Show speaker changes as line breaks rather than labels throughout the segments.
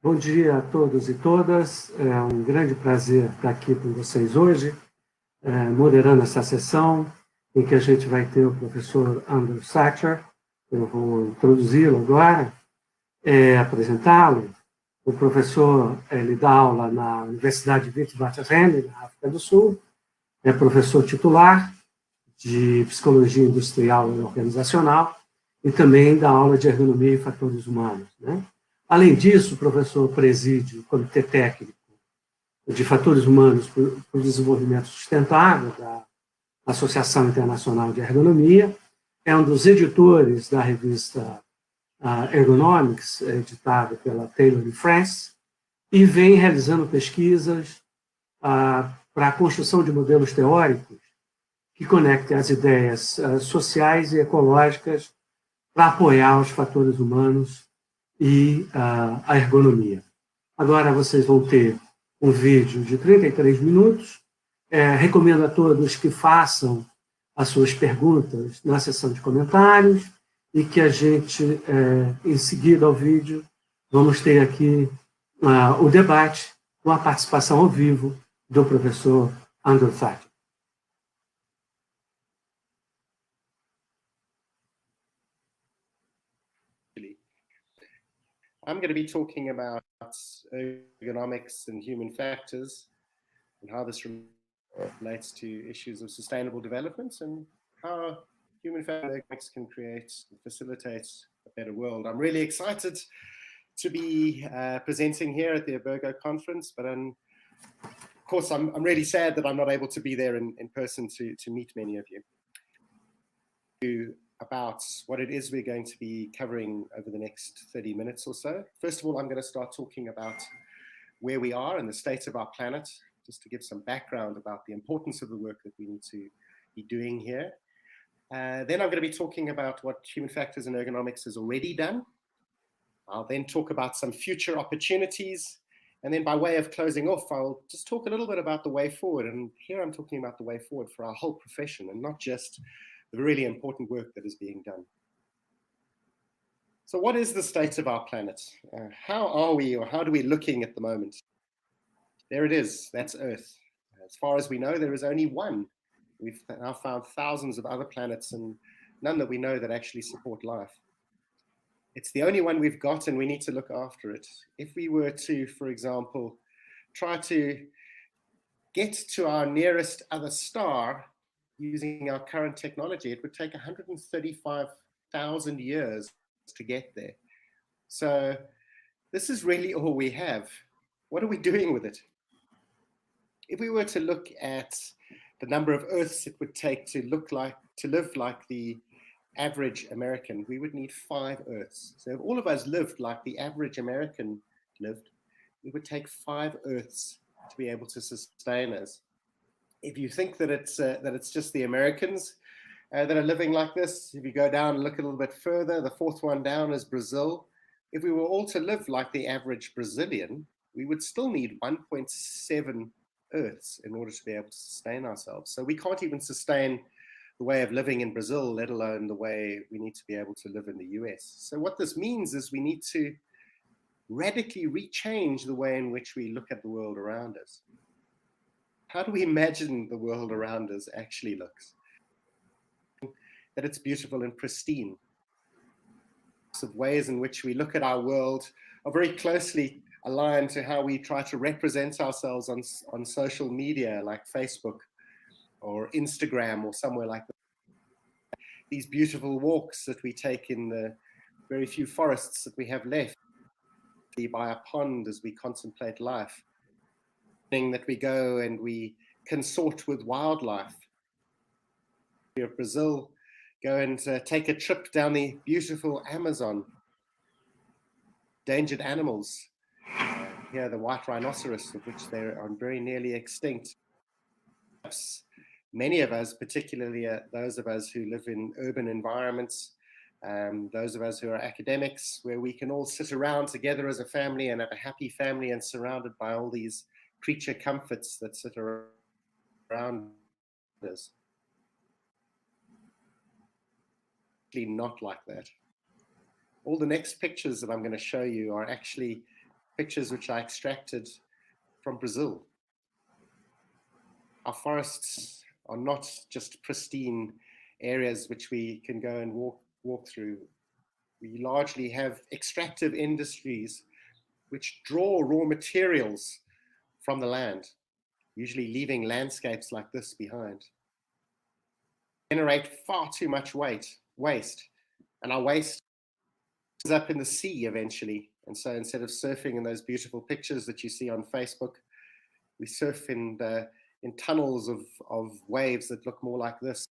Bom dia a todos e todas. É um grande prazer estar aqui com vocês hoje, moderando essa sessão, em que a gente vai ter o professor Thatcher. Eu vou introduzi-lo agora, apresentá-lo. O professor, ele dá aula na Universidade de Witwatersrand, na África do Sul, é professor titular de Psicologia Industrial e Organizacional e também dá aula de Ergonomia e Fatores Humanos, né? Além disso, o professor preside o Comitê Técnico de Fatores Humanos para o Desenvolvimento Sustentável da Associação Internacional de Ergonomia, é um dos editores da revista Ergonomics, editada pela Taylor & Friends, e vem realizando pesquisas para a construção de modelos teóricos que conectem as ideias sociais e ecológicas para apoiar os fatores humanos e a ergonomia. Agora vocês vão ter um vídeo de 33 minutos. Recomendo a todos que façam as suas perguntas na seção de comentários e que a gente, em seguida ao vídeo, vamos ter aqui o debate com a participação ao vivo do professor Thatcher.
I'm going to be talking about ergonomics and human factors and how this relates to issues of sustainable development and how human factors can create and facilitate a better world. I'm really excited to be presenting here at the Ergo conference, but of course I'm really sad that I'm not able to be there in person to meet many of you. About what it is we're going to be covering over the next 30 minutes or so. First of all, I'm going to start talking about where we are and the state of our planet, just to give some background about the importance of the work that we need to be doing here. Then I'm going to be talking about what human factors and ergonomics has already done. I'll then talk about some future opportunities. And then by way of closing off, I'll just talk a little bit about the way forward. And here I'm talking about the way forward for our whole profession and not just the really important work that is being done. So what is the state of our planet? How are we, or how are we looking at the moment? There it is, that's Earth. As far as we know, there is only one. We've now found thousands of other planets and none that we know that actually support life. It's the only one we've got and we need to look after it. If we were to, for example, try to get to our nearest other star, using our current technology, it would take 135,000 years to get there. So this is really all we have. What are we doing with it? If we were to look at the number of Earths it would take to live like the average American, we would need 5 Earths. So if all of us lived like the average American lived, it would take 5 Earths to be able to sustain us. If you think that it's just the Americans that are living like this, if you go down and look a little bit further, the 4th one down is Brazil. If we were all to live like the average Brazilian, we would still need 1.7 Earths in order to be able to sustain ourselves. So we can't even sustain the way of living in Brazil, let alone the way we need to be able to live in the US. So what this means is we need to radically rechange the way in which we look at the world around us. How do we imagine the world around us actually looks? That it's beautiful and pristine. Of ways in which we look at our world are very closely aligned to how we try to represent ourselves on social media like Facebook or Instagram or somewhere like that. These beautiful walks that we take in the very few forests that we have left, by a pond as we contemplate life. That we go and we consort with wildlife. Here in Brazil, go and take a trip down the beautiful Amazon. Endangered animals. Here, the white rhinoceros, of which they are very nearly extinct. Perhaps many of us, particularly those of us who live in urban environments, those of us who are academics, where we can all sit around together as a family and have a happy family and surrounded by all these creature comforts that sit around us. Not like that. All the next pictures that I'm going to show you are actually pictures which I extracted from Brazil. Our forests are not just pristine areas which we can go and walk through. We largely have extractive industries which draw raw materials from the land, usually leaving landscapes like this behind. Generate far too much waste, and our waste ends up in the sea eventually. And so instead of surfing in those beautiful pictures that you see on Facebook, we surf in tunnels of waves that look more like this.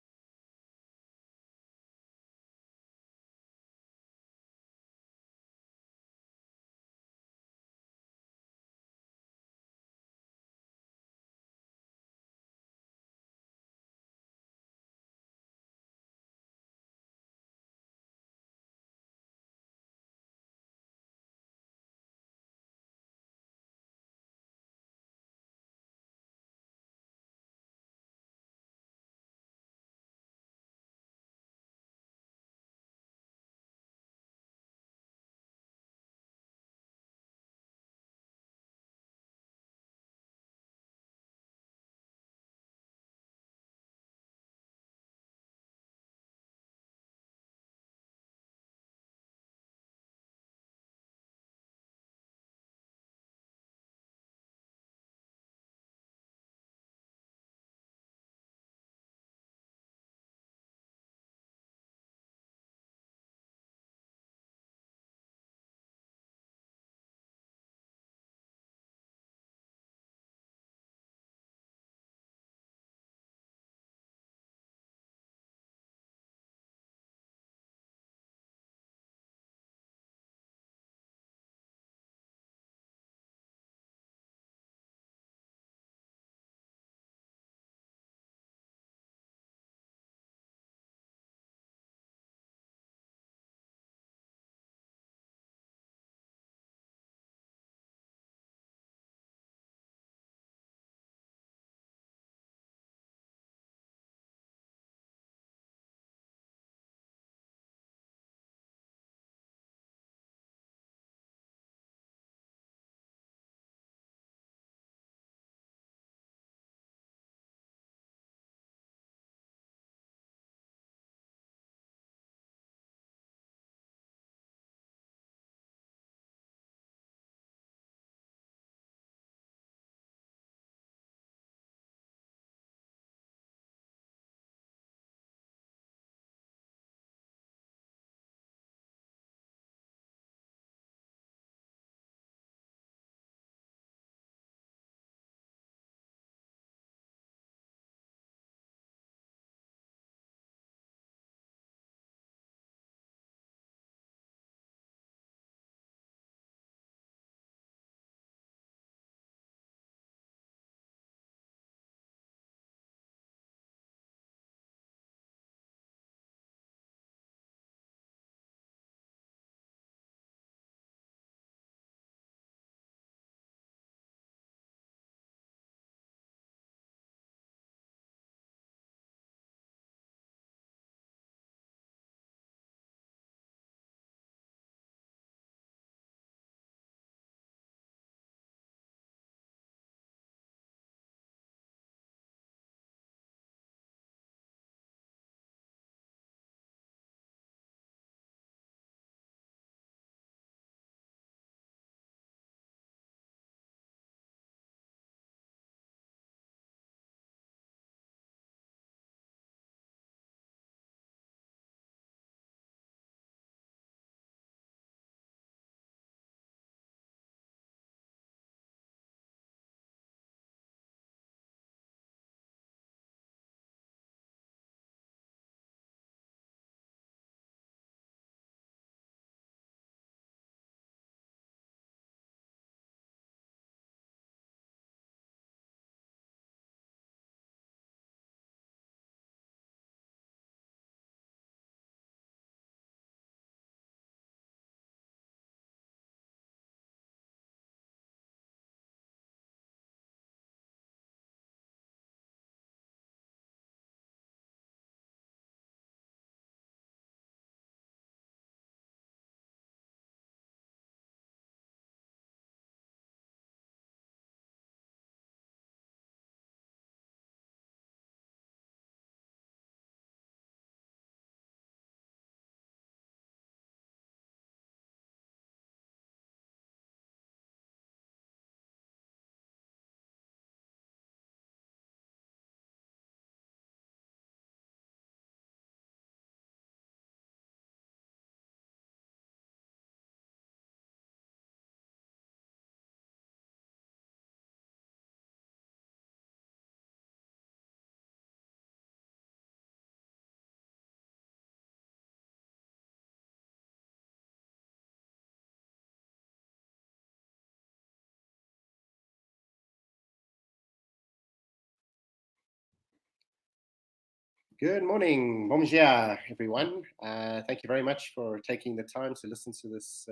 Good morning, bonjour, everyone. Thank you very much for taking the time to listen to this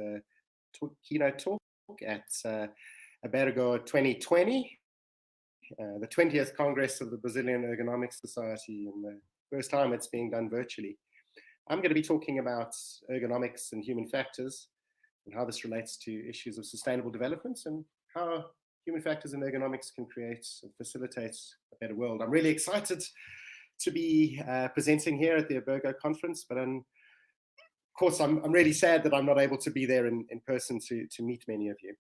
keynote talk at Albergo 2020, the 20th Congress of the Brazilian Ergonomics Society, and the first time it's being done virtually. I'm going to be talking about ergonomics and human factors and how this relates to issues of sustainable development and how human factors and ergonomics can create and facilitate a better world. I'm really excited to be presenting here at the Ergo conference, but of course I'm really sad that I'm not able to be there in person to meet many of you.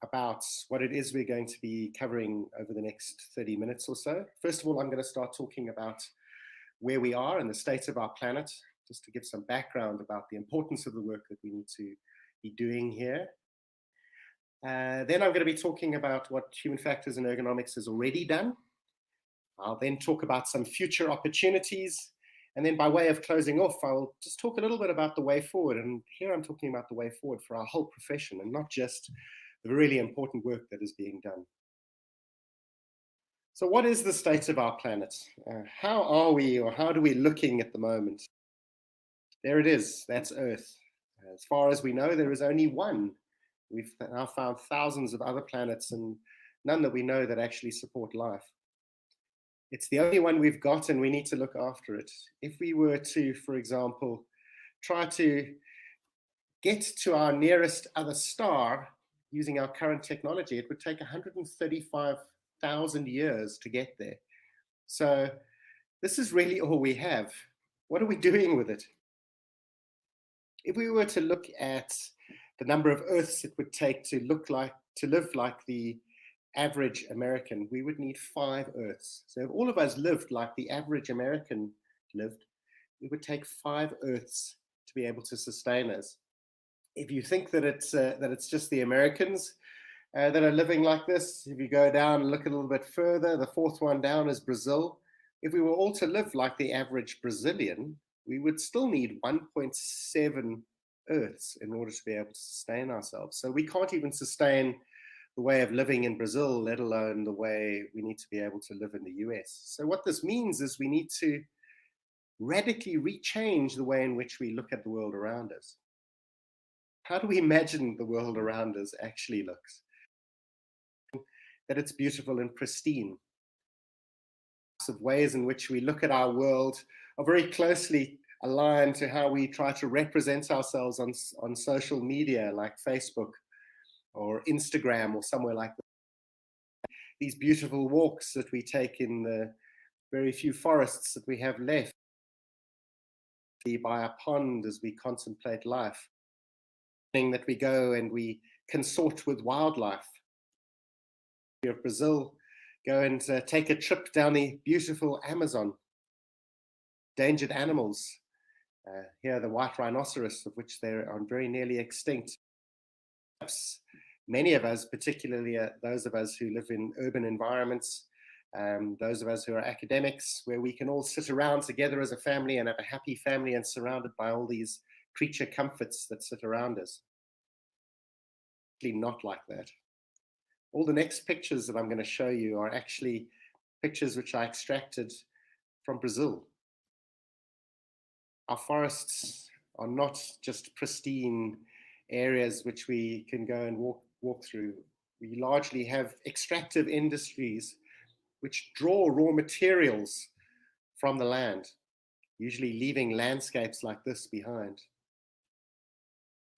About what it is we're going to be covering over the next 30 minutes or so. First of all, I'm going to start talking about where we are and the state of our planet, just to give some background about the importance of the work that we need to be doing here. Then I'm going to be talking about what human factors and ergonomics has already done. I'll then talk about some future opportunities. And then by way of closing off, I'll just talk a little bit about the way forward. And here I'm talking about the way forward for our whole profession and not just the really important work that is being done. So what is the state of our planet? How are we, or how are we looking at the moment? There it is, that's Earth. As far as we know, there is only one. We've now found thousands of other planets and none that we know that actually support life. It's the only one we've got and we need to look after it. If we were to, for example, try to get to our nearest other star using our current technology, it would take 135,000 years to get there. So this is really all we have. What are we doing with it? If we were to look at the number of Earths it would take to live like the average American, we would need 5 Earths. So if all of us lived like the average American lived, it would take 5 Earths to be able to sustain us. If you think that it's just the Americans that are living like this, if you go down and look a little bit further, the 4th one down is Brazil. If we were all to live like the average Brazilian, we would still need 1.7 Earths in order to be able to sustain ourselves. So we can't even sustain the way of living in Brazil, let alone the way we need to be able to live in the US. So what this means is we need to radically rechange the way in which we look at the world around us. How do we imagine the world around us actually looks? That it's beautiful and pristine. Of ways in which we look at our world are very closely aligned to how we try to represent ourselves on social media like Facebook or Instagram or somewhere like that. These beautiful walks that we take in the very few forests that we have left, by a pond as we contemplate life, that we go and we consort with wildlife. Of Brazil, go and take a trip down the beautiful Amazon. Endangered animals. Here, the white rhinoceros, of which they are very nearly extinct. Perhaps many of us, particularly those of us who live in urban environments, those of us who are academics, where we can all sit around together as a family and have a happy family and surrounded by all these creature comforts that sit around us. Actually not like that. All the next pictures that I'm going to show you are actually pictures which I extracted from Brazil. Our forests are not just pristine areas which we can go and walk through. We largely have extractive industries which draw raw materials from the land, usually leaving landscapes like this behind.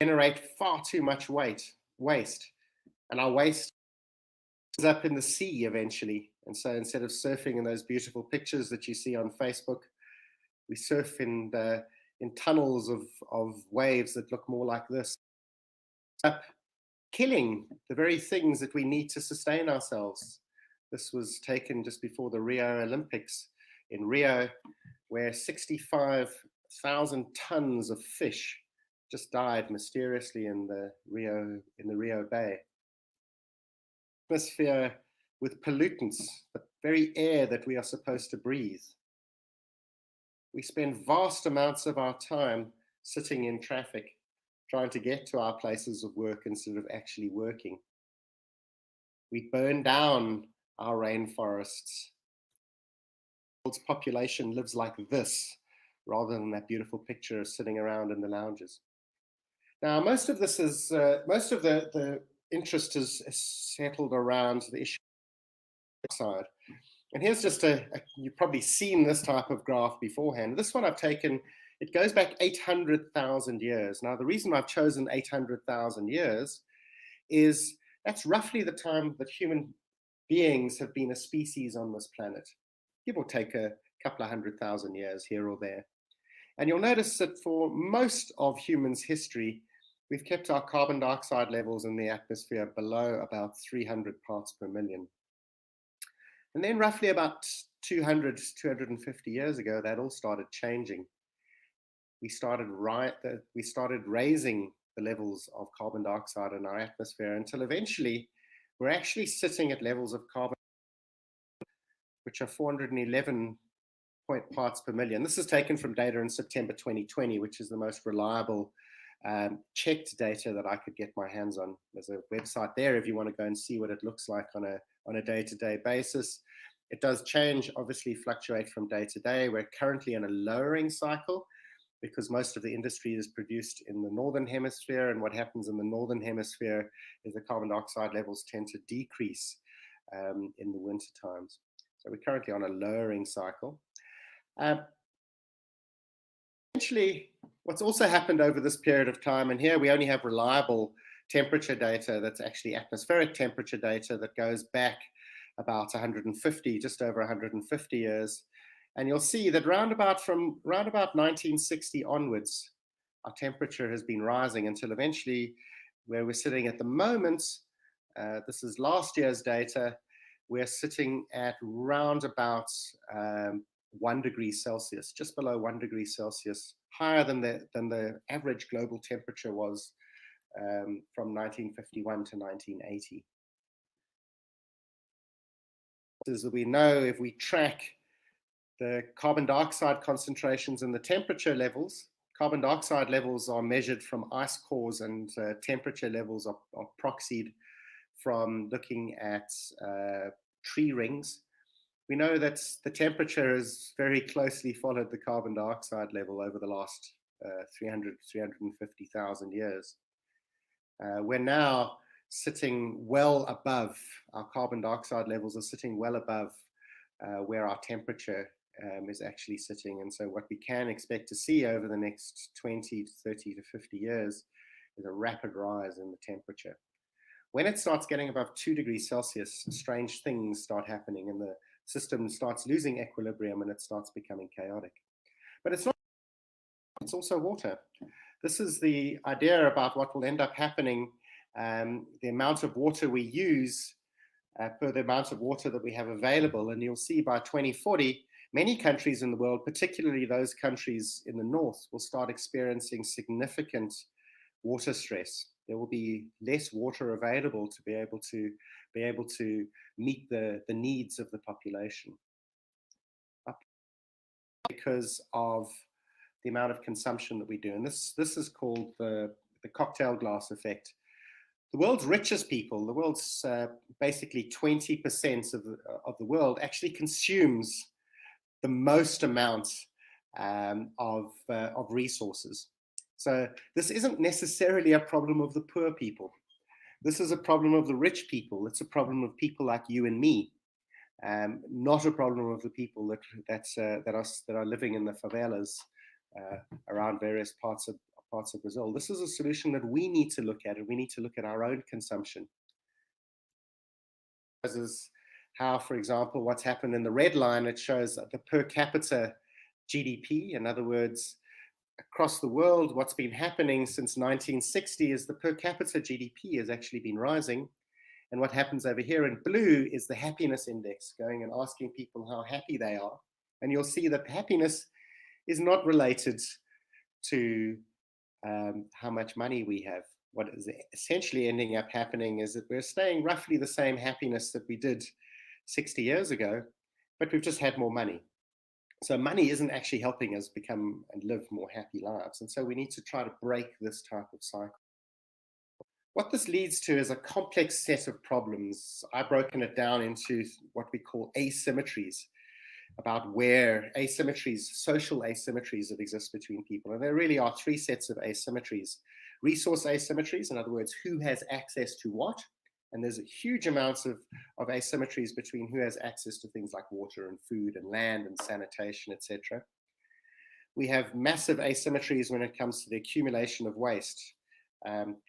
Generate far too much waste, and our waste is up in the sea eventually. And so instead of surfing in those beautiful pictures that you see on Facebook, we surf in tunnels of waves that look more like this, killing the very things that we need to sustain ourselves. This was taken just before the Rio Olympics in Rio, where 65,000 tons of fish just died mysteriously in the Rio Bay. Atmosphere with pollutants, the very air that we are supposed to breathe. We spend vast amounts of our time sitting in traffic, trying to get to our places of work instead of actually working. We burn down our rainforests. world's population lives like this, rather than that beautiful picture sitting around in the lounges. Now, most of this is, most of the interest is settled around the issue of dioxide. And here's just you've probably seen this type of graph beforehand. This one I've taken, it goes back 800,000 years. Now, the reason I've chosen 800,000 years is that's roughly the time that human beings have been a species on this planet, give or take a couple of 100,000 years here or there. And you'll notice that for most of humans' history, we've kept our carbon dioxide levels in the atmosphere below about 300 parts per million. And then roughly about 200, 250 years ago, that all started changing. We started raising the levels of carbon dioxide in our atmosphere until eventually we're actually sitting at levels of carbon which are 411 parts per million. This is taken from data in September 2020, which is the most reliable checked data that I could get my hands on. There's a website there if you want to go and see what it looks like on a day-to-day basis. It does change, obviously fluctuate from day to day. We're currently in a lowering cycle because most of the industry is produced in the northern hemisphere, and what happens in the northern hemisphere is the carbon dioxide levels tend to decrease in the winter times. So we're currently on a lowering cycle. Essentially, what's also happened over this period of time, and here we only have reliable temperature data, that's actually atmospheric temperature data that goes back about 150, just over 150 years. And you'll see that round about 1960 onwards, our temperature has been rising until eventually where we're sitting at the moment, this is last year's data, we're sitting at round about 1 degree Celsius, just below 1 degree Celsius, higher than the average global temperature was from 1951 to 1980. Is that we know if we track the carbon dioxide concentrations and the temperature levels, carbon dioxide levels are measured from ice cores, and temperature levels are proxied from looking at tree rings. We know that the temperature has very closely followed the carbon dioxide level over the last 350,000 years. We're now sitting well above, our carbon dioxide levels are sitting well above where our temperature is actually sitting. And so what we can expect to see over the next 20 to 30 to 50 years is a rapid rise in the temperature. When it starts getting above 2 degrees Celsius, strange things start happening and the system starts losing equilibrium and it starts becoming chaotic. But it's not, it's also water. This is the idea about what will end up happening, the amount of water we use per the amount of water that we have available. And you'll see by 2040, many countries in the world, particularly those countries in the north, will start experiencing significant water stress. There will be less water available to be able to meet the needs of the population because of the amount of consumption that we do. And this is called the cocktail glass effect. The world's richest people, the world's basically 20% of the world actually consumes the most amount of resources. So this isn't necessarily a problem of the poor people. This is a problem of the rich people. It's a problem of people like you and me, not a problem of the people that are living in the favelas around various parts of Brazil. This is a solution that we need to look at, and we need to look at our own consumption. This is how, for example, what's happened in the red line, it shows the per capita GDP. In other words, across the world, what's been happening since 1960 is the per capita GDP has actually been rising. And what happens over here in blue is the happiness index, going and asking people how happy they are. And you'll see that happiness is not related to how much money we have. What is essentially ending up happening is that we're staying roughly the same happiness that we did 60 years ago, but we've just had more money. So money isn't actually helping us become and live more happy lives. And so we need to try to break this type of cycle. What this leads to is a complex set of problems. I've broken it down into what we call asymmetries. about where asymmetries, social asymmetries that exist between people. And there really are three sets of asymmetries. Resource asymmetries, in other words, who has access to what? And there's huge amounts of asymmetries between who has access to things like water and food and land and sanitation, etc. We have massive asymmetries when it comes to the accumulation of waste.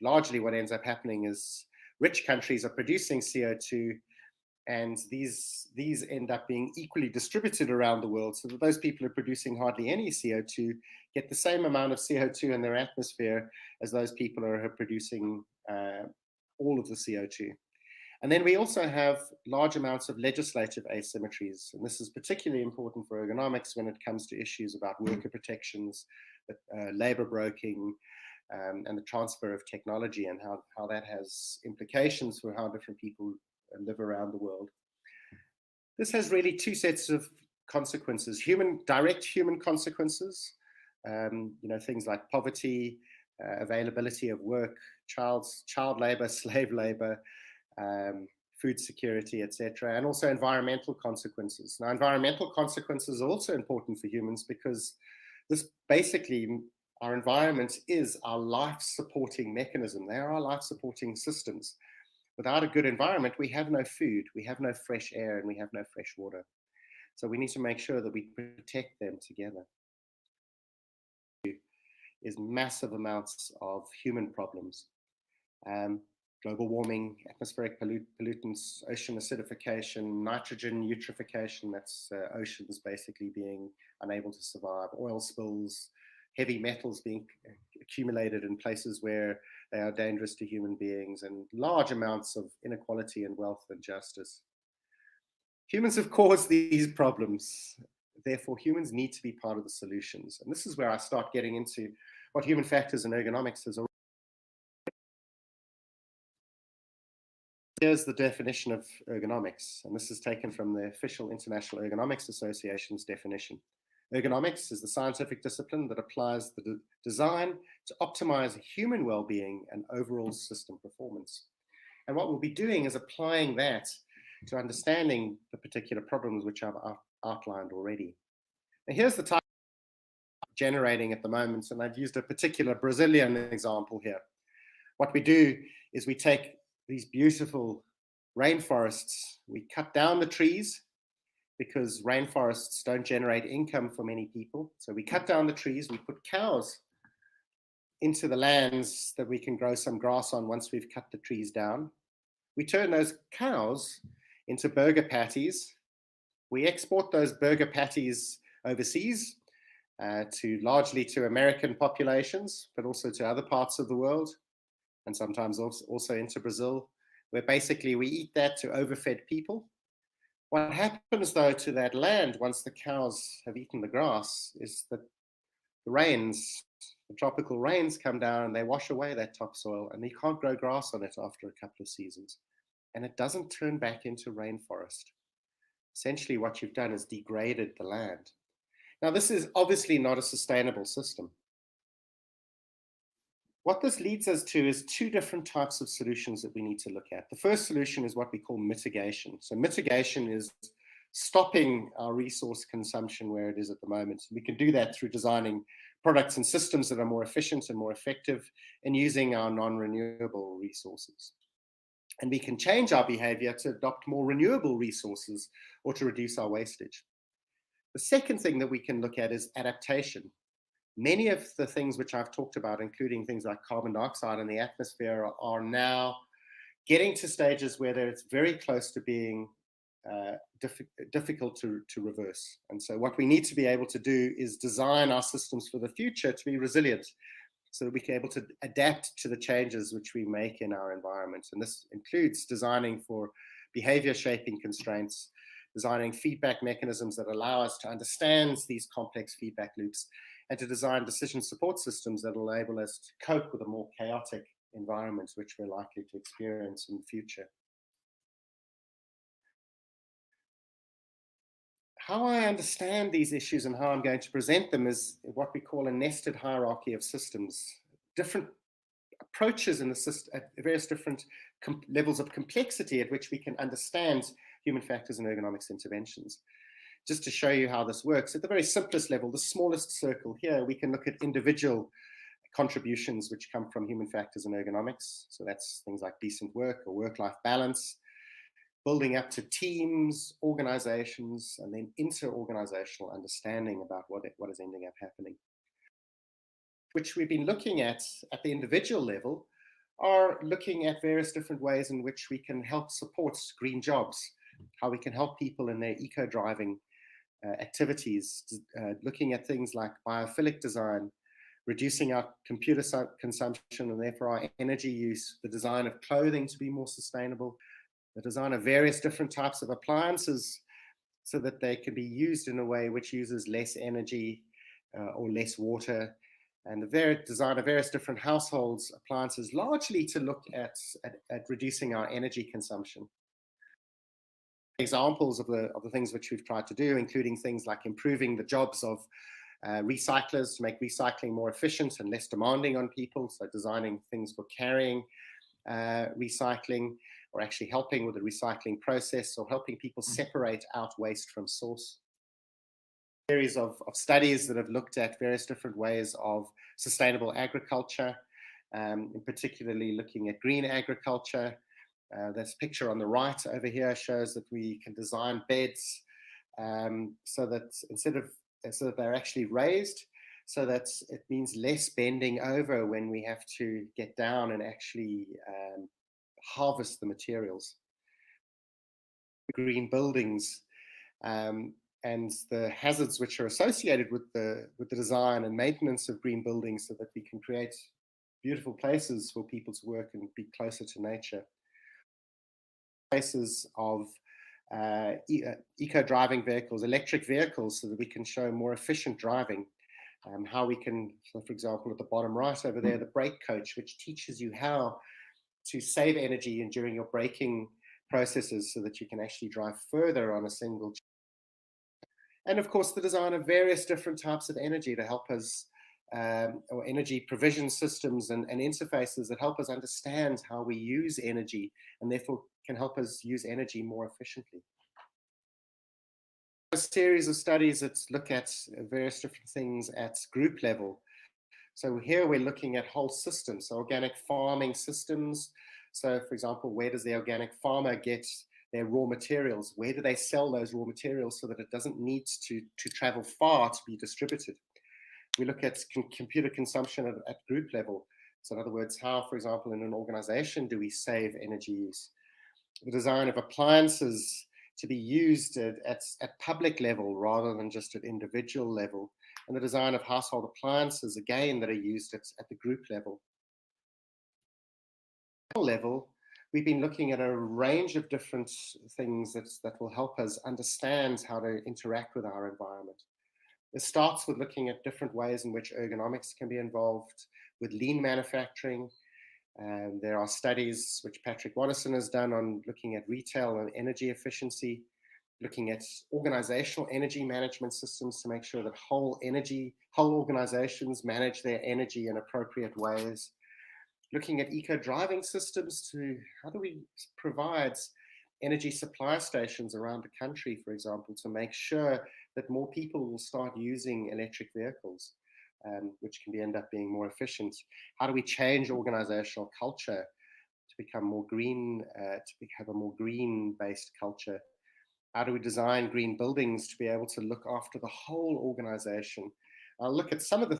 Largely what ends up happening is rich countries are producing CO2, and these end up being equally distributed around the world, so that those people who are producing hardly any CO2 get the same amount of CO2 in their atmosphere as those people who are producing all of the CO2. And then we also have large amounts of legislative asymmetries, and this is particularly important for ergonomics when it comes to issues about worker protections, labor broking, and the transfer of technology, and how that has implications for how different people live around the world. This has really two sets of consequences: direct human consequences, things like poverty, availability of work, child labor, slave labor, food security, etc., and also environmental consequences. Now, environmental consequences are also important for humans because this basically, our environment is our life-supporting mechanism. They are our life-supporting systems. Without a good environment, we have no food, we have no fresh air, and we have no fresh water. So we need to make sure that we protect them together. Is massive amounts of human problems. Global warming, atmospheric pollutants, ocean acidification, nitrogen eutrophication, that's oceans basically being unable to survive, oil spills, heavy metals being accumulated in places where they are dangerous to human beings, and large amounts of inequality and wealth and justice. Humans have caused these problems. Therefore, humans need to be part of the solutions. And this is where I start getting into what human factors and ergonomics is. Here's the definition of ergonomics, and this is taken from the official International Ergonomics Association's definition. Ergonomics is the scientific discipline that applies the design to optimize human well-being and overall system performance. And what we'll be doing is applying that to understanding the particular problems which I've outlined already. Now, here's the type generating at the moment, and I've used a particular Brazilian example here. What we do is we take these beautiful rainforests, we cut down the trees because rainforests don't generate income for many people. So we cut down the trees, we put cows into the lands that we can grow some grass on once we've cut the trees down. We turn those cows into burger patties. We export those burger patties overseas, largely to American populations, but also to other parts of the world, and sometimes also into Brazil, where basically we eat that to overfed people. What happens, though, to that land once the cows have eaten the grass is that the tropical rains come down and they wash away that topsoil, and you can't grow grass on it after a couple of seasons. And it doesn't turn back into rainforest. Essentially, what you've done is degraded the land. Now, this is obviously not a sustainable system. What this leads us to is two different types of solutions that we need to look at. The first solution is what we call mitigation. So mitigation is stopping our resource consumption where it is at the moment. We can do that through designing products and systems that are more efficient and more effective, and using our non-renewable resources. And we can change our behavior to adopt more renewable resources or to reduce our wastage. The second thing that we can look at is adaptation. Many of the things which I've talked about, including things like carbon dioxide in the atmosphere, are now getting to stages where it's very close to being difficult to reverse. And so what we need to be able to do is design our systems for the future to be resilient, so that we can be able to adapt to the changes which we make in our environment. And this includes designing for behavior shaping constraints, designing feedback mechanisms that allow us to understand these complex feedback loops, and to design decision support systems that will enable us to cope with a more chaotic environment which we're likely to experience in the future. How I understand these issues and how I'm going to present them is what we call a nested hierarchy of systems. Different approaches in the system at various different levels of complexity at which we can understand human factors and ergonomics interventions. just to show you how this works, at the very simplest level, the smallest circle here, we can look at individual contributions which come from human factors and ergonomics. So that's things like decent work or work-life balance, building up to teams, organizations, and then inter-organizational understanding about what is ending up happening. Which we've been looking at the individual level, are looking at various different ways in which we can help support green jobs, how we can help people in their eco-driving activities, looking at things like biophilic design, reducing our computer consumption and therefore our energy use, the design of clothing to be more sustainable, the design of various different types of appliances so that they can be used in a way which uses less energy or less water, and the design of various different households, appliances, largely to look at reducing our energy consumption. Examples of the things which we've tried to do, including things like improving the jobs of recyclers to make recycling more efficient and less demanding on people, so designing things for carrying recycling, or actually helping with the recycling process, or helping people separate out waste from source. Series of studies that have looked at various different ways of sustainable agriculture, particularly looking at green agriculture. This picture on the right over here shows that we can design beds so that they're actually raised, so that it means less bending over when we have to get down and actually harvest the materials. Green buildings and the hazards which are associated with the design and maintenance of green buildings, so that we can create beautiful places for people to work and be closer to nature. Places of eco-driving vehicles, electric vehicles, so that we can show more efficient driving. How we can, so for example, at the bottom right over there, the brake coach, which teaches you how to save energy during your braking processes so that you can actually drive further on a single. And of course, the design of various different types of energy to help us, or energy provision systems and interfaces that help us understand how we use energy, and therefore can help us use energy more efficiently. A series of studies that look at various different things at group level. So here we're looking at whole systems, so organic farming systems. So for example, where does the organic farmer get their raw materials? Where do they sell those raw materials so that it doesn't need to travel far to be distributed? We look at computer consumption at group level. So in other words, how, for example, in an organization do we save energy use? The design of appliances to be used at public level rather than just at individual level. And the design of household appliances, again, that are used at the group level. Level, we've been looking at a range of different things that will help us understand how to interact with our environment. It starts with looking at different ways in which ergonomics can be involved with lean manufacturing. There are studies which Patrick Waddison has done on looking at retail and energy efficiency, looking at organizational energy management systems to make sure that whole organizations manage their energy in appropriate ways, looking at eco-driving systems to how do we provide energy supply stations around the country, for example, to make sure that more people will start using electric vehicles, which can end up being more efficient. How do we change organizational culture to become more green, to have a more green-based culture? How do we design green buildings to be able to look after the whole organization? I'll look at some of the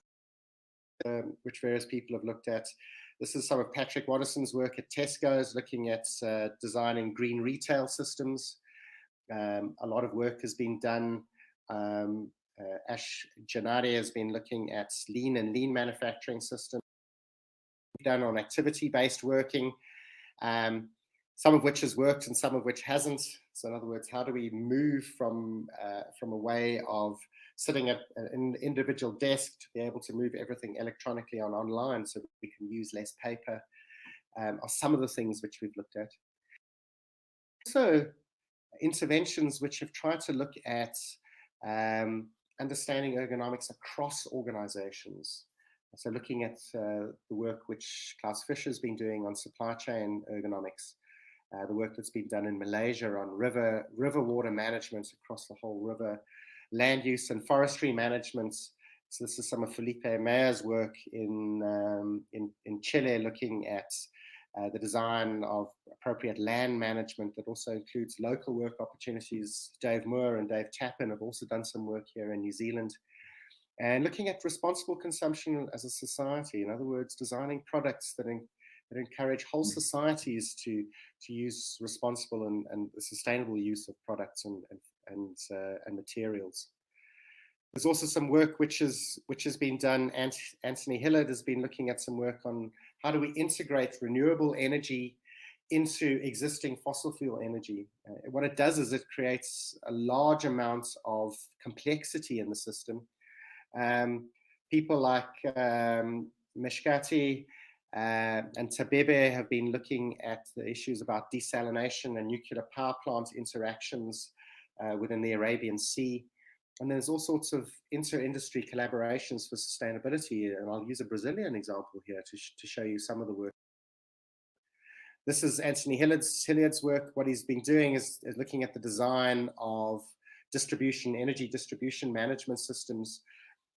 which various people have looked at. This is some of Patrick Waddison's work at Tesco's, looking at designing green retail systems. A lot of work has been done. Ash Janade has been looking at lean manufacturing systems, done on activity-based working, some of which has worked and some of which hasn't. So in other words, how do we move from a way of sitting at an individual desk to be able to move everything electronically online so that we can use less paper, are some of the things which we've looked at. So interventions which have tried to look at understanding ergonomics across organizations. So looking at the work which Klaus Fischer has been doing on supply chain ergonomics, the work that's been done in Malaysia on river water management across the whole river, land use and forestry management. So this is some of Felipe Mayer's work in Chile, looking at the design of appropriate land management that also includes local work opportunities. Dave Moore and Dave Chapin have also done some work here in New Zealand. And looking at responsible consumption as a society, in other words, designing products that encourage whole societies to use responsible and sustainable use of products and materials. There's also some work which has been done. Anthony Hillard has been looking at some work on how do we integrate renewable energy into existing fossil fuel energy. What it does is it creates a large amount of complexity in the system. People like Mishkati and Tabebe have been looking at the issues about desalination and nuclear power plant interactions within the Arabian Sea. And there's all sorts of inter-industry collaborations for sustainability. And I'll use a Brazilian example here to show you some of the work. This is Anthony Hilliard's work. What he's been doing is looking at the design of energy distribution management systems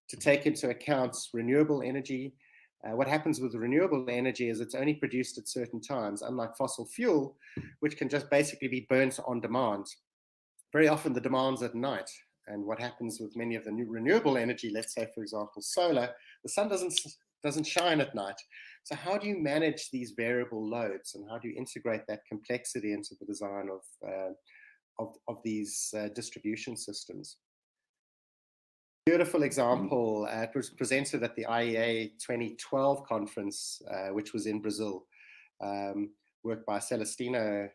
to take into account renewable energy. What happens with renewable energy is it's only produced at certain times, unlike fossil fuel, which can just basically be burnt on demand. Very often the demand's at night. And what happens with many of the new renewable energy, let's say, for example, solar, the sun doesn't shine at night. So how do you manage these variable loads, and how do you integrate that complexity into the design of these distribution systems? Beautiful example. It was presented at the IEA 2012 conference, which was in Brazil. Work by Celestino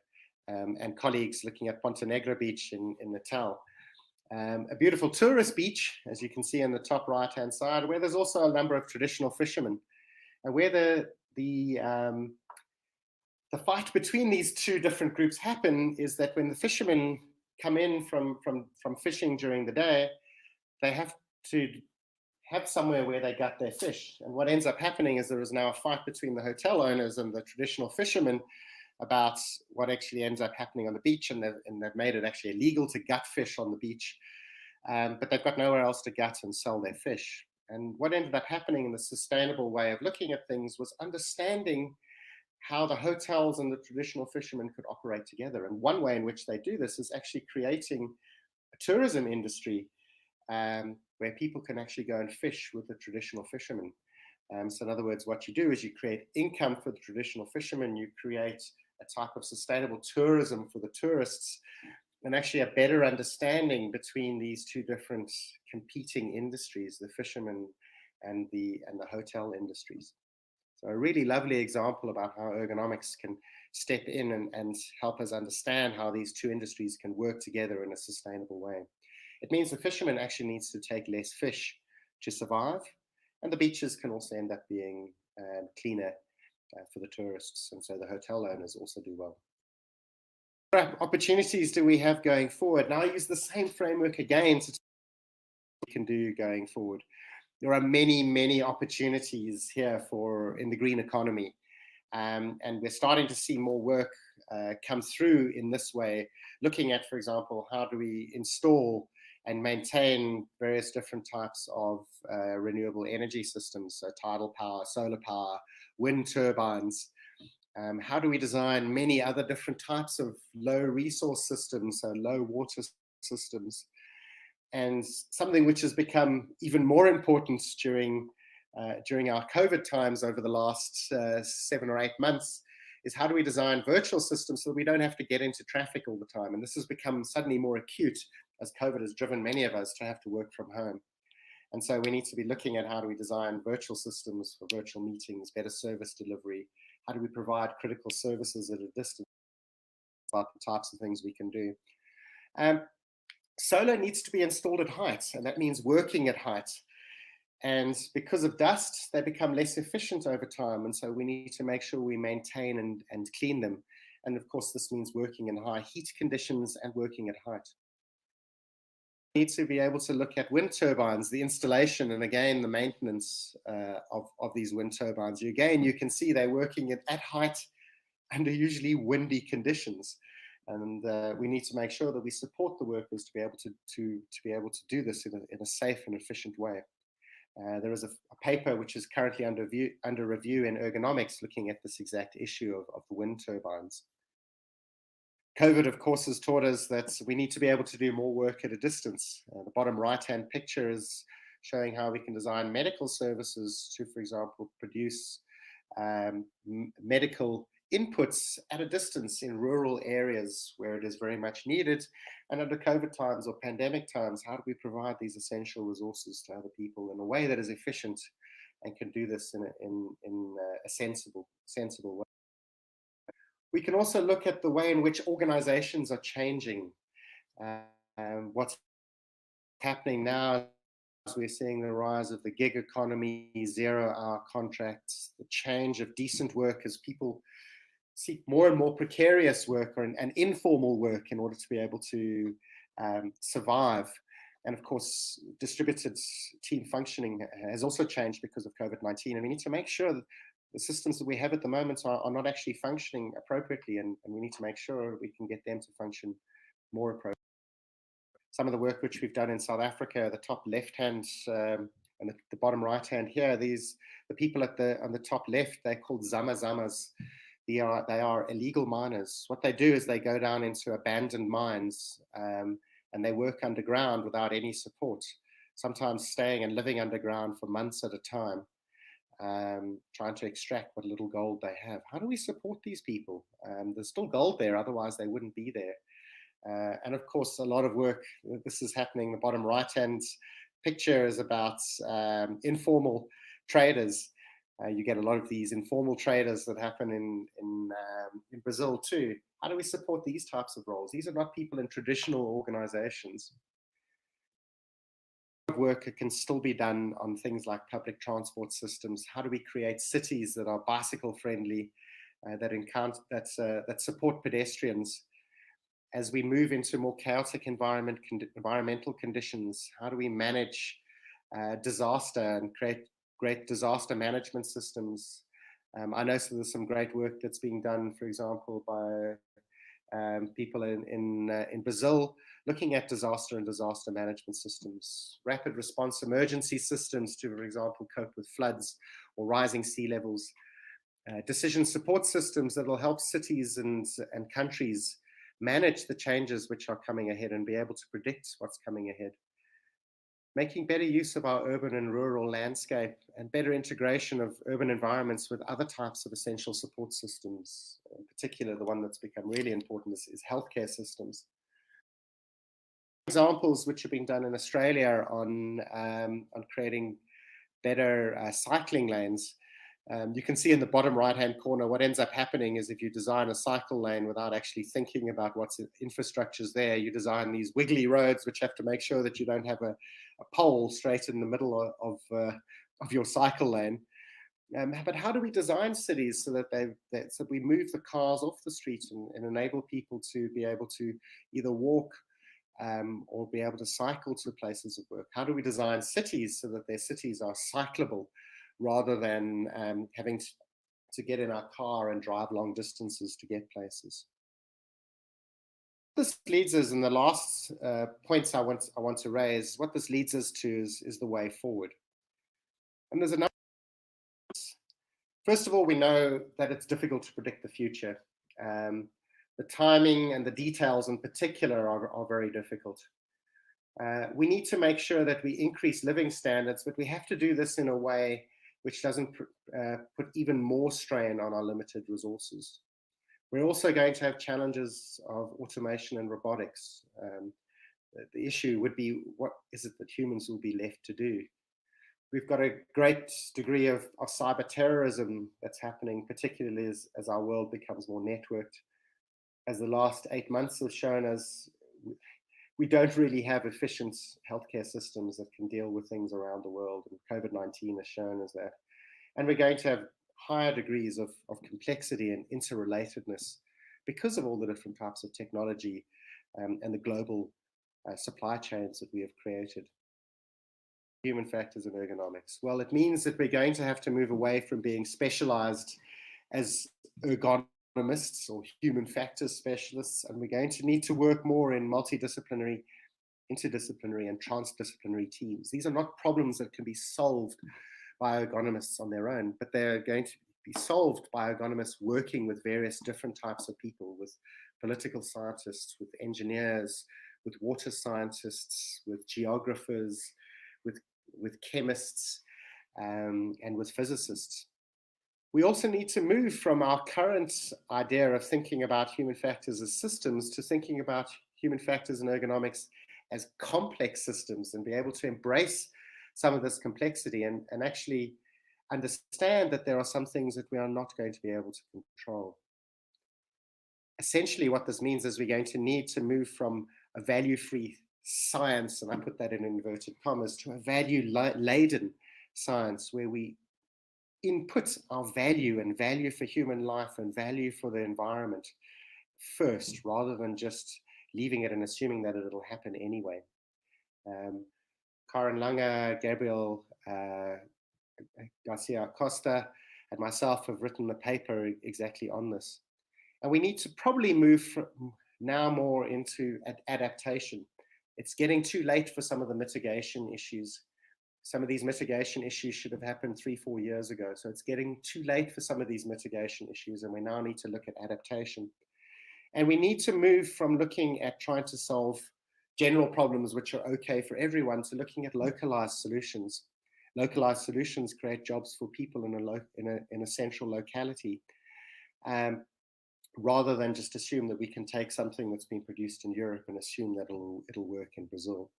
and colleagues looking at Ponta Negra Beach in Natal. A beautiful tourist beach, as you can see on the top right-hand side, where there's also a number of traditional fishermen, and where the fight between these two different groups happen is that when the fishermen come in from fishing during the day, they have to have somewhere where they gut their fish. And what ends up happening is there is now a fight between the hotel owners and the traditional fishermen about what actually ends up happening on the beach, and they've made it actually illegal to gut fish on the beach, but they've got nowhere else to gut and sell their fish. And what ended up happening in the sustainable way of looking at things was understanding how the hotels and the traditional fishermen could operate together. And one way in which they do this is actually creating a tourism industry where people can actually go and fish with the traditional fishermen. So in other words, what you do is you create income for the traditional fishermen, you create a type of sustainable tourism for the tourists, and actually a better understanding between these two different competing industries, the fishermen and the hotel industries. So a really lovely example about how ergonomics can step in and help us understand how these two industries can work together in a sustainable way. It means the fisherman actually needs to take less fish to survive, and the beaches can also end up being cleaner for the tourists, and so the hotel owners also do well. What opportunities do we have going forward? Now I use the same framework again to what we can do going forward. There are many opportunities here in the green economy, and we're starting to see more work come through in this way, looking at, for example, how do we install and maintain various different types of renewable energy systems, so tidal power, solar power, wind turbines. How do we design many other different types of low resource systems, so low water systems? And something which has become even more important during our COVID times over the last 7 or 8 months is how do we design virtual systems so that we don't have to get into traffic all the time? And this has become suddenly more acute as COVID has driven many of us to have to work from home. And so we need to be looking at how do we design virtual systems for virtual meetings, better service delivery, how do we provide critical services at a distance, about the types of things we can do. Solar needs to be installed at height, and that means working at height. And because of dust, they become less efficient over time. And so we need to make sure we maintain and clean them. And of course, this means working in high heat conditions and working at height. We need to be able to look at wind turbines, the installation, and again, the maintenance of these wind turbines. You can see they're working at height under usually windy conditions. And we need to make sure that we support the workers to be able to do this in a safe and efficient way. There is a paper which is currently under review in Ergonomics looking at this exact issue of the wind turbines. COVID, of course, has taught us that we need to be able to do more work at a distance. The bottom right-hand picture is showing how we can design medical services to, for example, produce medical inputs at a distance in rural areas where it is very much needed. And under COVID times or pandemic times, how do we provide these essential resources to other people in a way that is efficient and can do this in a sensible way? We can also look at the way in which organizations are changing. What's happening now is we're seeing the rise of the gig economy, 0-hour contracts, the change of decent work as people seek more and more precarious work and informal work in order to be able to survive. And of course, distributed team functioning has also changed because of COVID-19. And we need to make sure that the systems that we have at the moment are not actually functioning appropriately. And we need to make sure we can get them to function more appropriately. Some of the work which we've done in South Africa, the top left-hand and the bottom right-hand here, the people on the top left, they're called zama-zamas. They are illegal miners. What they do is they go down into abandoned mines and they work underground without any support, sometimes staying and living underground for months at a time, trying to extract what little gold they have. How do we support these people? There's still gold there, otherwise they wouldn't be there. And of course, a lot of work, this is happening, the bottom right-hand picture is about informal traders. You get a lot of these informal traders that happen in Brazil too. How do we support these types of roles? These are not people in traditional organizations. Work can still be done on things like public transport systems. How do we create cities that are bicycle friendly, that support pedestrians? As we move into more chaotic environmental conditions, how do we manage disaster and create great disaster management systems? I know there's some great work that's being done, for example, by people in Brazil, looking at disaster and disaster management systems, rapid response emergency systems to, for example, cope with floods or rising sea levels, decision support systems that will help cities and countries manage the changes which are coming ahead and be able to predict what's coming ahead. Making better use of our urban and rural landscape and better integration of urban environments with other types of essential support systems. In particular, the one that's become really important is healthcare systems. Examples which are being done in Australia on creating better cycling lanes. You can see in the bottom right-hand corner, what ends up happening is if you design a cycle lane without actually thinking about what's infrastructure's there, you design these wiggly roads, which have to make sure that you don't have a pole straight in the middle of your cycle lane. But how do we design cities so that so we move the cars off the street and enable people to be able to either walk or be able to cycle to places of work? How do we design cities so that their cities are cyclable, rather than having to get in our car and drive long distances to get places? This leads us, and the last points I want to raise, what this leads us to is the way forward. And there's a number. First of all, we know that it's difficult to predict the future. The timing and the details in particular are very difficult. We need to make sure that we increase living standards, but we have to do this in a way which doesn't put even more strain on our limited resources. We're also going to have challenges of automation and robotics. The issue would be, what is it that humans will be left to do? We've got a great degree of cyber terrorism that's happening, particularly as our world becomes more networked. As the last 8 months have shown us, we don't really have efficient healthcare systems that can deal with things around the world. And COVID-19 has shown us that. And we're going to have higher degrees of complexity and interrelatedness because of all the different types of technology and the global supply chains that we have created. Human factors and ergonomics. Well, it means that we're going to have to move away from being specialized as ergonomists ergonomists or human factors specialists, and we're going to need to work more in multidisciplinary, interdisciplinary, and transdisciplinary teams. These are not problems that can be solved by ergonomists on their own, but they're going to be solved by ergonomists working with various different types of people, with political scientists, with engineers, with water scientists, with geographers, with chemists, and with physicists. We also need to move from our current idea of thinking about human factors as systems to thinking about human factors and ergonomics as complex systems, and be able to embrace some of this complexity and actually understand that there are some things that we are not going to be able to control. Essentially, what this means is we're going to need to move from a value-free science, and I put that in inverted commas, to a value-laden science where we input our value and value for human life and value for the environment first, rather than just leaving it and assuming that it'll happen anyway. Karen Lange, Gabriel Garcia Costa, and myself have written a paper exactly on this. And we need to probably move from now more into adaptation. It's getting too late for some of the mitigation issues. Some of these mitigation issues should have happened 3-4 years ago. So it's getting too late for some of these mitigation issues, and we now need to look at adaptation. And we need to move from looking at trying to solve general problems which are okay for everyone to looking at localized solutions. Localized solutions create jobs for people in a central locality, rather than just assume that we can take something that's been produced in Europe and assume that it'll work in Brazil.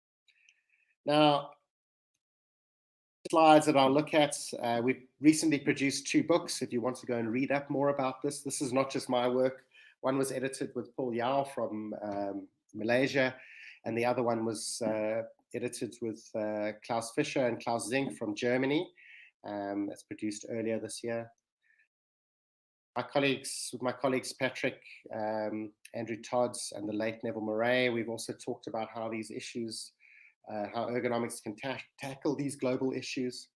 Now, slides that I'll look at, we've recently produced 2 books. If you want to go and read up more about this, this is not just my work. One was edited with Paul Yao from Malaysia, and the other one was edited with Klaus Fischer and Klaus Zink from Germany. That's produced earlier this year. With my colleagues Patrick, Andrew Todds, and the late Neville Murray, we've also talked about how these issues, how ergonomics can tackle these global issues.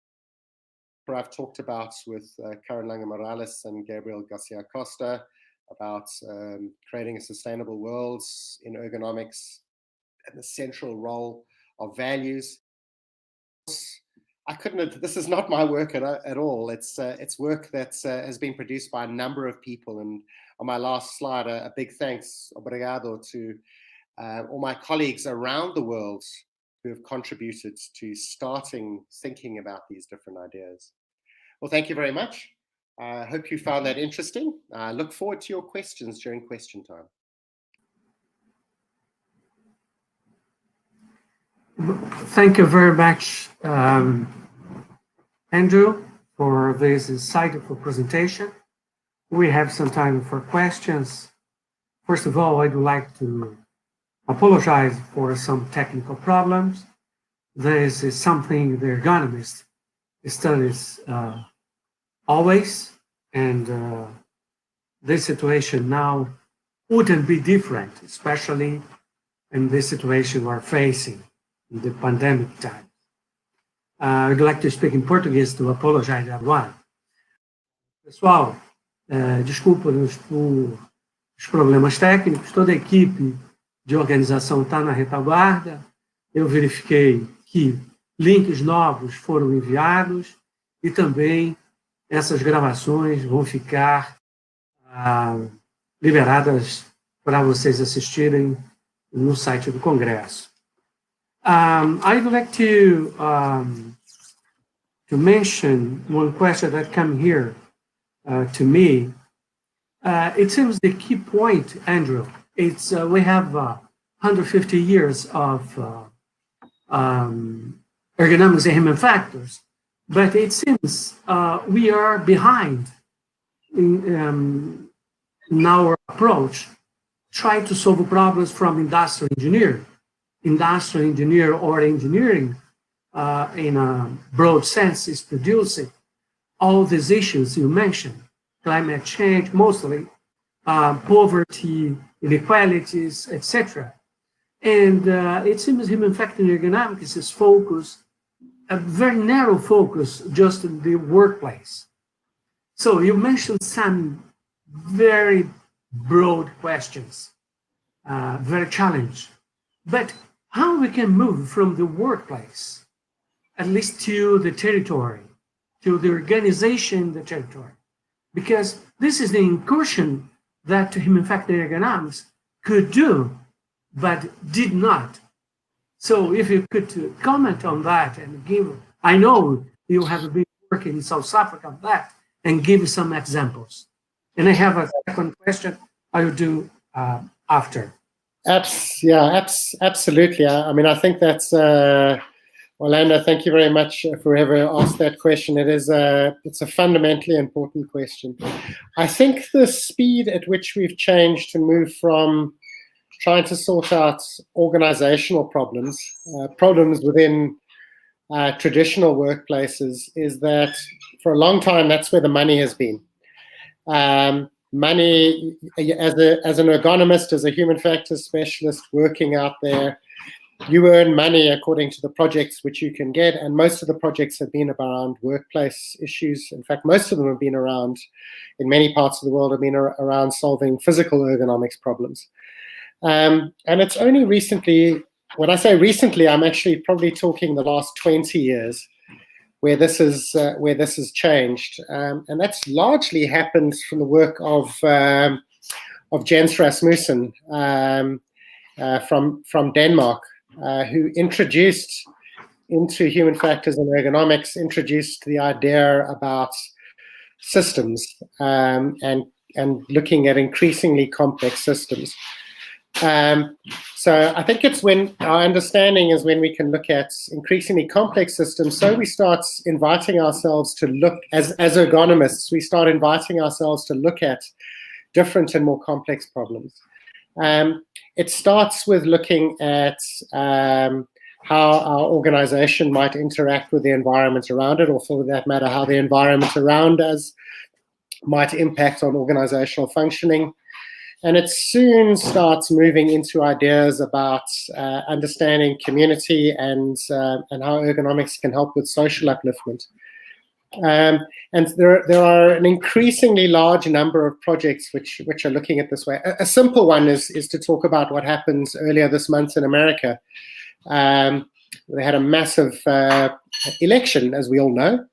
I've talked about with Karen Lange Morales and Gabriel Garcia Costa about creating a sustainable world in ergonomics and the central role of values. This is not my work at all. It's work that has been produced by a number of people. And on my last slide, a big thanks, obrigado, to all my colleagues around the world who have contributed to starting thinking about these different ideas. Well, thank you very much. I hope you found that interesting. I look forward to your questions during question time.
Thank you very much, Andrew, for this insightful presentation. We have some time for questions. First of all, I'd like to apologize for some technical problems. This is something the ergonomist studies always, and this situation now wouldn't be different, especially in this situation we're facing in the pandemic time. I'd like to speak in Portuguese to apologize agora. Pessoal, desculpa-nos por os problemas técnicos, toda a equipe de organização está na retaguarda. Eu verifiquei que links novos foram enviados e também essas gravações vão ficar liberadas para vocês assistirem no site do Congresso. I'd like to mention one question that came here to me. It seems the key point, Andrew, it's we have 150 years of ergonomics and human factors, but it seems we are behind in our approach, trying to solve problems from industrial engineering. Industrial engineer or engineering, in a broad sense, is producing all these issues you mentioned: climate change, mostly poverty, inequalities, etc. And it seems human factor ergonomics is focused, a very narrow focus, just in the workplace. So you mentioned some very broad questions, very challenging. But how we can move from the workplace, at least to the territory, to the organization in the territory? Because this is the incursion that human factor ergonomics could do, but did not. So if you could comment on that and give, I know you have been working in South Africa on that, and give some examples. And I have a second question I will do after.
Absolutely. I mean, I think that's, Orlando, thank you very much for whoever asked that question. It's a fundamentally important question. I think the speed at which we've changed to move from trying to sort out organizational problems within traditional workplaces is that for a long time, that's where the money has been. Money, as an ergonomist, as a human factors specialist working out there, you earn money according to the projects which you can get, and most of the projects have been around workplace issues. In fact, most of them have been around, in many parts of the world, have been around solving physical ergonomics problems. And it's only recently, when I say recently, I'm actually probably talking the last 20 years, where this has changed, and that's largely happened from the work of Jens Rasmussen from Denmark, who introduced into human factors and ergonomics, introduced the idea about systems and looking at increasingly complex systems. So I think it's when our understanding is when we can look at increasingly complex systems, so we start inviting ourselves to look, as ergonomists, we start inviting ourselves to look at different and more complex problems. It starts with looking at how our organization might interact with the environment around it, or for that matter, how the environment around us might impact on organizational functioning. And it soon starts moving into ideas about understanding community and how ergonomics can help with social upliftment. And there are an increasingly large number of projects which are looking at this way. A simple one is to talk about what happened earlier this month in America. They had a massive election, as we all know.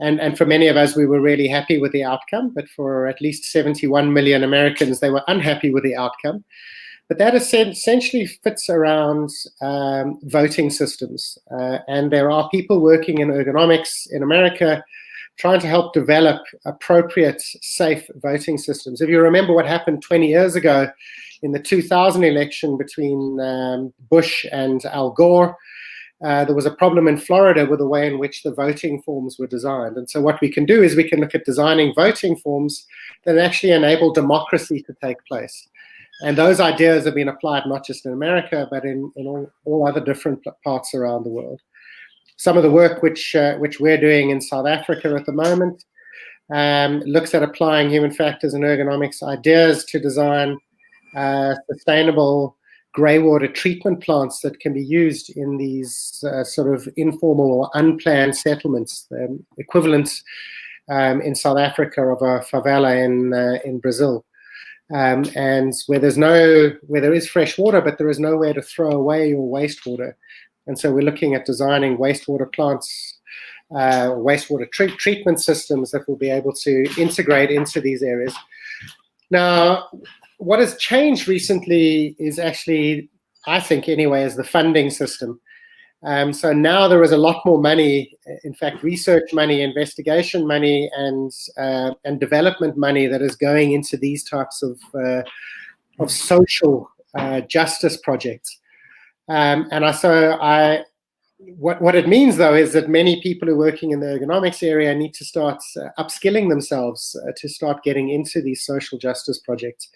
And for many of us, we were really happy with the outcome, but for at least 71 million Americans, they were unhappy with the outcome. But that essentially fits around voting systems. And there are people working in ergonomics in America trying to help develop appropriate, safe voting systems. If you remember what happened 20 years ago in the 2000 election between Bush and Al Gore, there was a problem in Florida with the way in which the voting forms were designed. And so what we can do is we can look at designing voting forms that actually enable democracy to take place. And those ideas have been applied not just in America, but in all other different parts around the world. Some of the work which we're doing in South Africa at the moment looks at applying human factors and ergonomics ideas to design sustainable greywater treatment plants that can be used in these sort of informal or unplanned settlements, equivalent in South Africa of a favela in Brazil. And where there is fresh water, but there is nowhere to throw away your wastewater. And so we're looking at designing wastewater plants, wastewater treatment systems that will be able to integrate into these areas. Now, what has changed recently is actually, I think anyway, is the funding system. So now there is a lot more money, in fact, research money, investigation money, and development money that is going into these types of social justice projects. What it means, though, is that many people who are working in the ergonomics area need to start upskilling themselves to start getting into these social justice projects.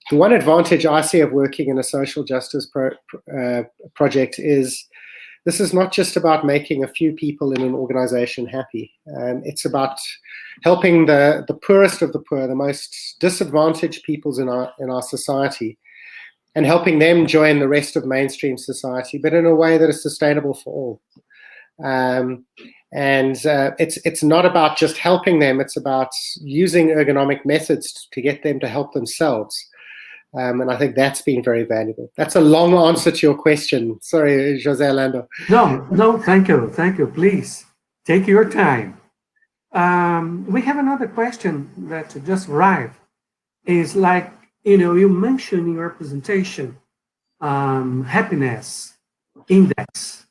The one advantage I see of working in a social justice project is this is not just about making a few people in an organization happy. It's about helping the poorest of the poor, the most disadvantaged peoples in our society, and helping them join the rest of mainstream society, but in a way that is sustainable for all. And it's not about just helping them, it's about using ergonomic methods to get them to help themselves. And I think that's been very valuable. That's a long answer to your question. Sorry, Jose Orlando.
No, thank you. Thank you. Please take your time. We have another question that just arrived. Is like, you mentioned in your presentation, happiness index.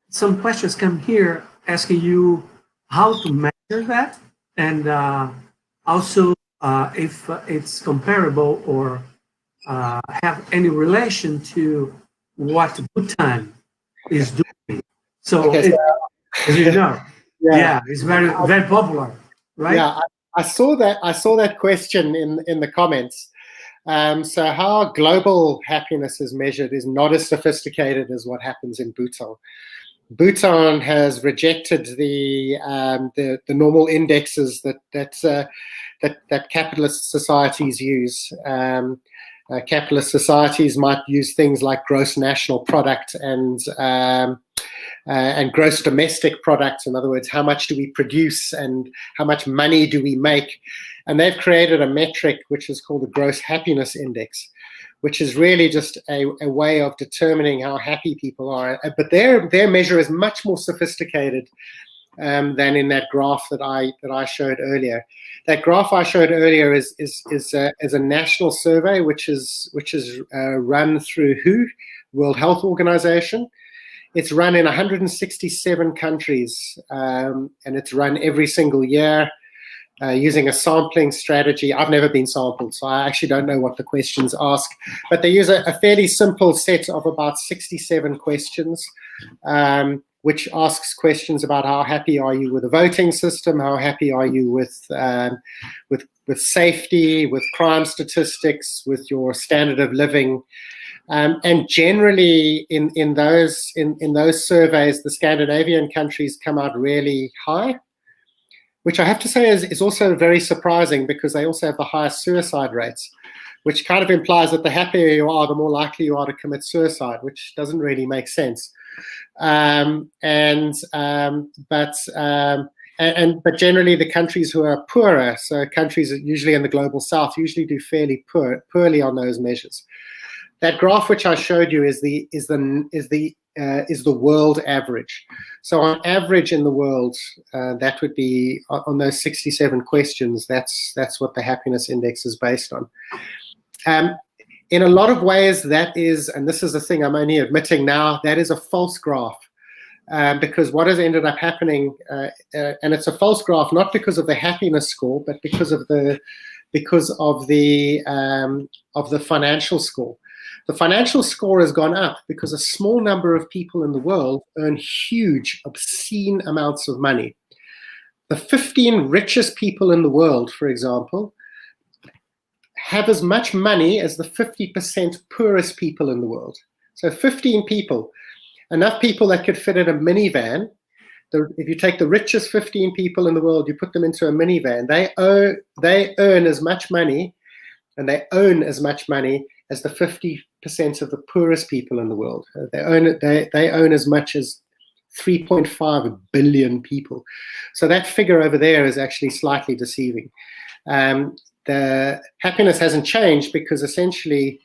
Some questions come here asking you how to measure that, and also if it's comparable or have any relation to what Bhutan is doing. So,
okay,
as you know, yeah, it's very, very popular, right?
Yeah, I saw that question in the comments. So how global happiness is measured is not as sophisticated as what happens in Bhutan. Bhutan has rejected the normal indexes that capitalist societies use. Capitalist societies might use things like gross national product and gross domestic product. In other words, how much do we produce and how much money do we make? And they've created a metric which is called the gross happiness index, which is really just a way of determining how happy people are. But their measure is much more sophisticated than in that graph that I showed earlier. That graph I showed earlier is a national survey which is run through WHO, World Health Organization. It's run in 167 countries, and it's run every single year using a sampling strategy. I've never been sampled, so I actually don't know what the questions ask, but they use a fairly simple set of about 67 questions, which asks questions about how happy are you with the voting system, how happy are you with safety, with crime statistics, with your standard of living. And generally, in those surveys, the Scandinavian countries come out really high, which I have to say is also very surprising because they also have the highest suicide rates, which kind of implies that the happier you are, the more likely you are to commit suicide, which doesn't really make sense. But generally, the countries who are poorer, so countries usually in the global south, usually do fairly poorly on those measures. That graph which I showed you is the world average. So on average in the world, that would be on those 67 questions. That's what the happiness index is based on. In a lot of ways, that is, and this is the thing I'm only admitting now, that is a false graph. Because what has ended up happening, and it's a false graph not because of the happiness score, but because of the financial score. The financial score has gone up because a small number of people in the world earn huge, obscene amounts of money. The 15 richest people in the world, for example, have as much money as the 50% poorest people in the world. So 15 people, enough people that could fit in a minivan. If you take the richest 15 people in the world, you put them into a minivan, they earn as much money, and they own as much money as the 50% of the poorest people in the world. They own as much as 3.5 billion people. So that figure over there is actually slightly deceiving. The happiness hasn't changed because essentially,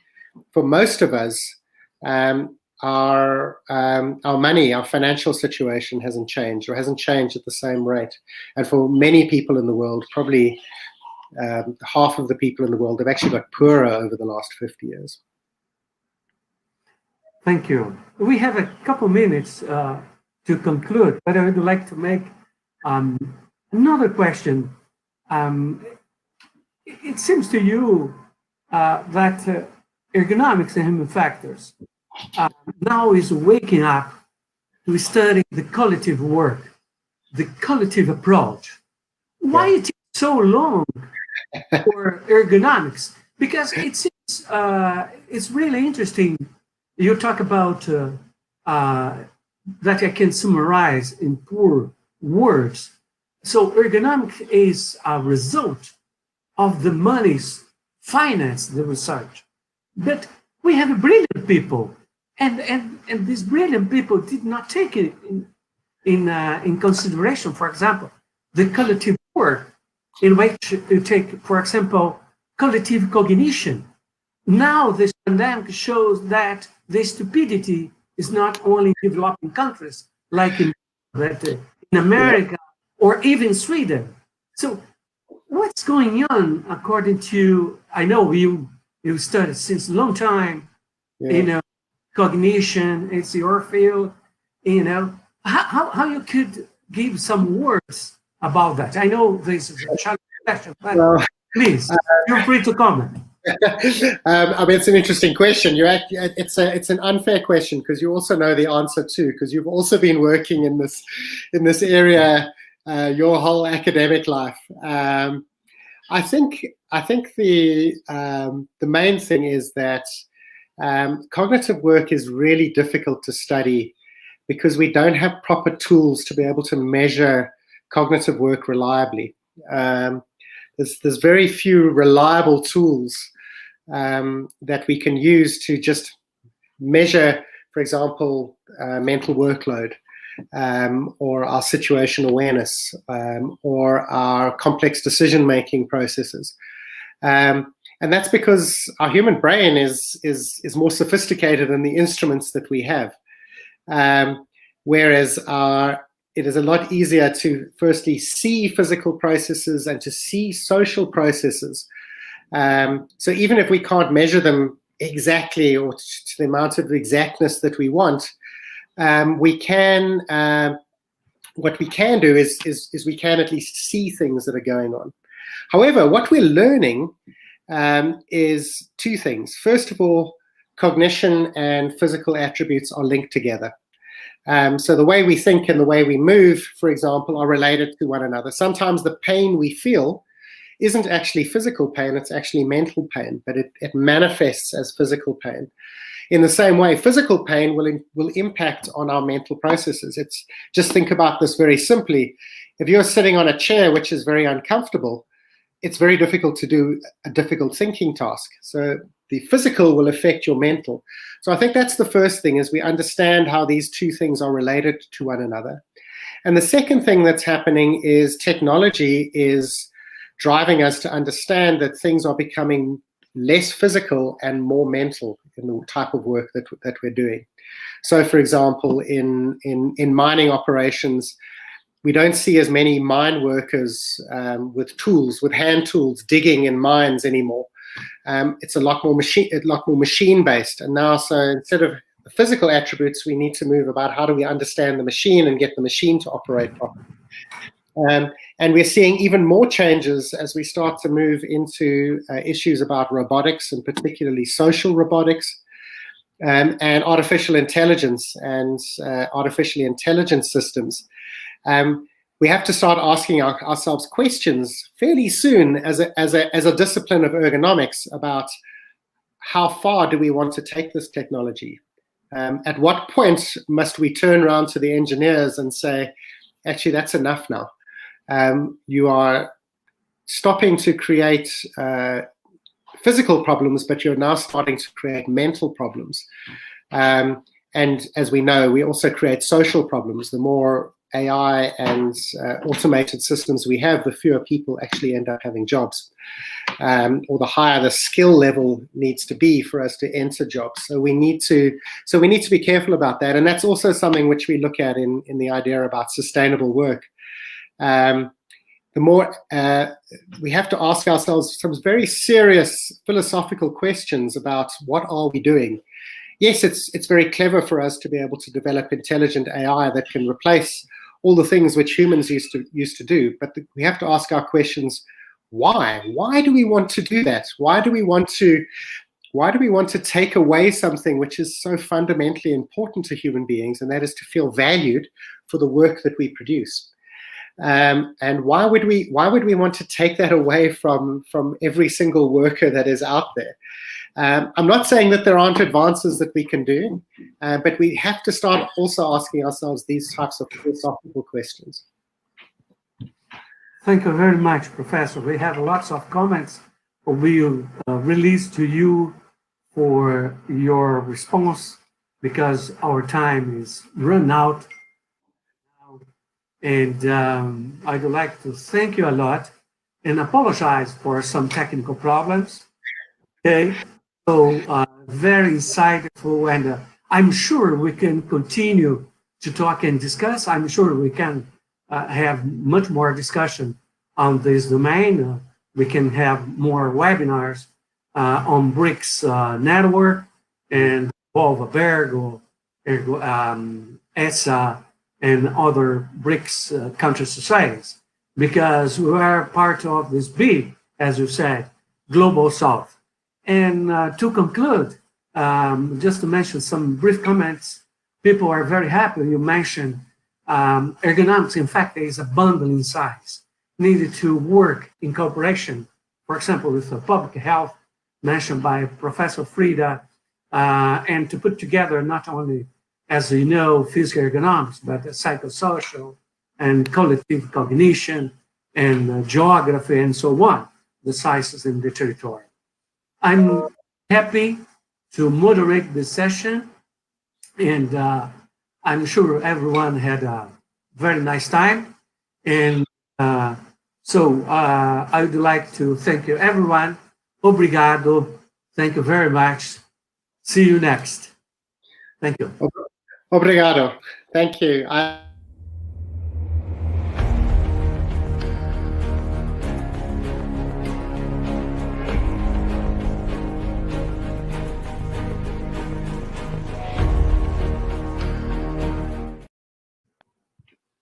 for most of us, our money, our financial situation hasn't changed or hasn't changed at the same rate. And for many people in the world, probably half of the people in the world have actually got poorer over the last 50 years.
Thank you. We have a couple minutes to conclude, but I would like to make another question. It seems to you that ergonomics and human factors now is waking up to study the collective work, the collective approach. Why it takes so long for ergonomics? Because it seems it's really interesting. You talk about that I can summarize in 4 words. So ergonomics is a result of the monies finance the research. But we have brilliant people, and these brilliant people did not take it in consideration, for example, the collective work in which you take, for example, collective cognition. Now this pandemic shows that the stupidity is not only in developing countries, like in America or even Sweden. So what's going on according to, I know you studied since a long time, cognition, it's your field, how you could give some words about that? I know this is a challenging question, but please, feel free to comment.
I mean, it's an interesting question. It's an unfair question because you also know the answer too, because you've also been working in this area your whole academic life. I think the main thing is that cognitive work is really difficult to study because we don't have proper tools to be able to measure cognitive work reliably. There's very few reliable tools that we can use to just measure, for example, mental workload, or our situation awareness, or our complex decision-making processes. And that's because our human brain is more sophisticated than the instruments that we have. Whereas it is a lot easier to firstly see physical processes and to see social processes. So even if we can't measure them exactly or to the amount of exactness that we want, we can. What we can do is we can at least see things that are going on. However, what we're learning is two things. First of all, cognition and physical attributes are linked together. So the way we think and the way we move, for example, are related to one another. Sometimes the pain we feel isn't actually physical pain, it's actually mental pain, but it manifests as physical pain. In the same way, physical pain will impact on our mental processes. Just think about this very simply. If you're sitting on a chair which is very uncomfortable, it's very difficult to do a difficult thinking task. So the physical will affect your mental. So I think that's the first thing, is we understand how these two things are related to one another. And the second thing that's happening is technology is driving us to understand that things are becoming less physical and more mental in the type of work that we're doing. So, for example, in mining operations, we don't see as many mine workers with hand tools digging in mines anymore. It's a lot more machine-based. And now, so instead of the physical attributes, we need to move about how do we understand the machine and get the machine to operate properly. And we're seeing even more changes as we start to move into issues about robotics, and particularly social robotics, and artificial intelligence and artificially intelligent systems. We have to start asking ourselves questions fairly soon as a discipline of ergonomics about how far do we want to take this technology? At what point must we turn around to the engineers and say, actually, that's enough now. You are stopping to create physical problems, but you're now starting to create mental problems. And as we know, we also create social problems. The more AI and automated systems we have, the fewer people actually end up having jobs, or the higher the skill level needs to be for us to enter jobs. So we need to be careful about that. And that's also something which we look at in the idea about sustainable work. The more we have to ask ourselves some very serious philosophical questions about what are we doing. Yes, it's very clever for us to be able to develop intelligent AI that can replace all the things which humans used to do, but we have to ask our questions: why? Why do we want to do that? Why do we want to take away something which is so fundamentally important to human beings, and that is to feel valued for the work that we produce? And why would we want to take that away from every single worker that is out there? I'm not saying that there aren't advances that we can do, but we have to start also asking ourselves these types of philosophical questions.
Thank you very much, Professor. We have lots of comments we'll release to you for your response, because our time is run out. And I'd like to thank you a lot and apologize for some technical problems. Okay, so very insightful, and I'm sure we can continue to talk and discuss. I'm sure we can have much more discussion on this domain. We can have more webinars on BRICS network and Volva, ESA, and other BRICS country societies, because we are part of this big, as you said, global South. And to conclude, just to mention some brief comments, people are very happy you mentioned ergonomics. In fact, there is a bundle in size needed to work in cooperation, for example, with the public health mentioned by Professor Frida, and to put together not only, as you know, physical ergonomics, but psychosocial and collective cognition and geography and so on, the sciences in the territory. I'm happy to moderate this session, and I'm sure everyone had a very nice time. And so I would like to thank you, everyone. Obrigado. Thank you very much. See you next. Thank you.
Obrigado. Thank you.